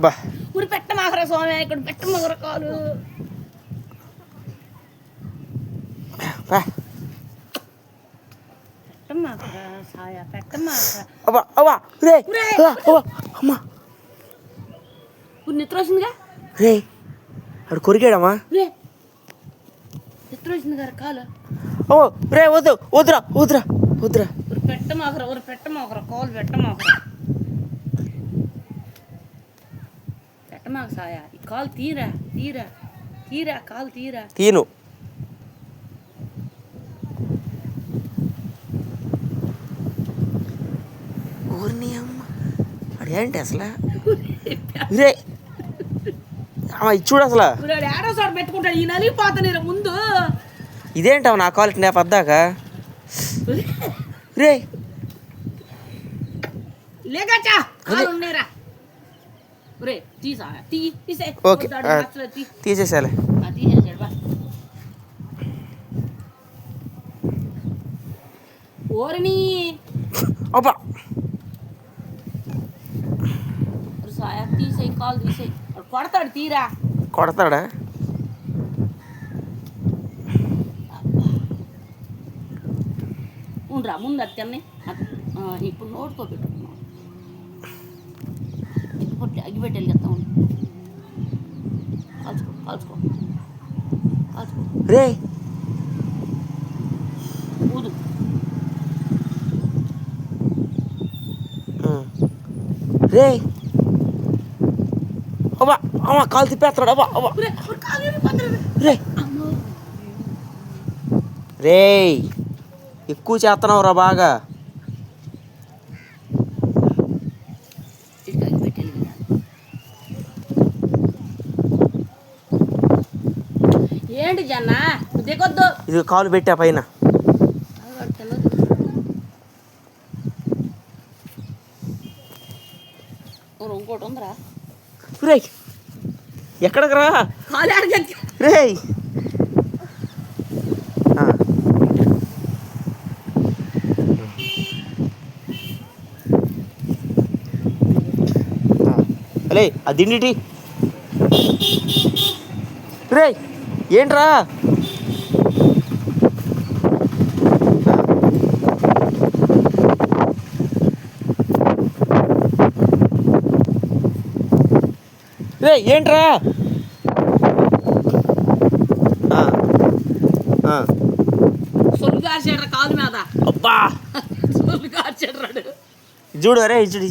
బా ఊరి పెట్టమాకరా స్వామి, ఇక్కడ పెట్టమగర కాలు పెట్టమాకరా సాయ, పెట్టమాకరా. అమ్మా నిద్ర వచ్చిందిగా రే, అడు కొరికాడమ్మా. నిద్ర వచ్చింది గారు కాలు. ఓ రే, వద్దు వద్దురా వద్దురా వద్దురా. ఊరి పెట్టమాకరా, ఊరి పెట్టమాకరా కాలు, పెట్టమాకరా పెట్టమాక సాయ. ఈ కాలు తీరా తీరా తీరా, కాలు తీరా. తీను ఊరిని అమ్మ అదేంటి అసలు రే చూడు అసలు ఏడో సార్ పెట్టుకుంటాడు. ఈ నలిగిపోతాను ముందు. ఇదేంటావు నా కాల్ నేను పద్దాక రే లేకచ్చా కాలు ఉన్నాయిరా. రే తీసా తీసే. ఓకే తీసేసాలే. తీసేసాడు బా. ఓరిని అబ్బా సాయ తీసేయి, కాలు తీసేయి. కొడతాడు తీరా. కొడతాడా? ఉండరా ముందు అది తిన్నాయి. ఇప్పుడు నోటుతో పెట్టుకున్నాం. పొట్టి అగ్గిపెట్టి వెళ్ళిస్తాం. కాల్చుకో కాల్చుకో కాల్చుకో. రే ఊదు. రే అవ్వా అమ్మ కాలు తిప్పేస్తాడు. అవ్వా అవ్వా రే రే ఎక్కువ చేస్తున్నావు రా బాగా. ఏంటి జన్న దిగొద్దు. ఇది కాలు పెట్టా పైన. ఇంకోటి ఉందిరా. రే ఎక్కడికి రా కాలు రే. అలే ఆ దిండిటి రే ఏంట్రా. రే ఏంట్రా. సొల్లు కార్చాడు కాలు మీద. అబ్బా సొల్లు కార్చాడు చూడు. అరే చూడు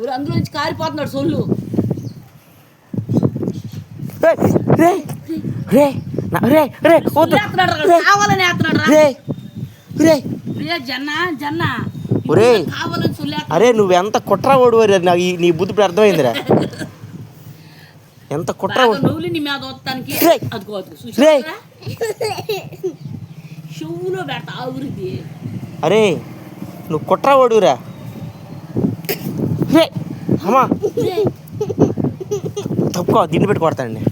ఊరు అందులో నుంచి కారిపోతున్నాడు సొల్లు. రే రే రే రే రే కావాలని వేస్తున్నాడు రే రే రే జన్న జన్న ఒరే. కావాలని సొల్లు. అరే నువ్వెంత కుట్రా ఓడివారు నాకు నీ బుద్ధి ఇప్పుడు అర్థమైందిరా. ఎంత కుట్రా నువ్వులు నీ మీద వస్తానికి రే. చెవులో పెడతా ఊరిది. అరే నువ్వు కుట్రా ఓడురా. రే అమ్మా తప్పుకో దిండి పెట్టి కొడతానండి.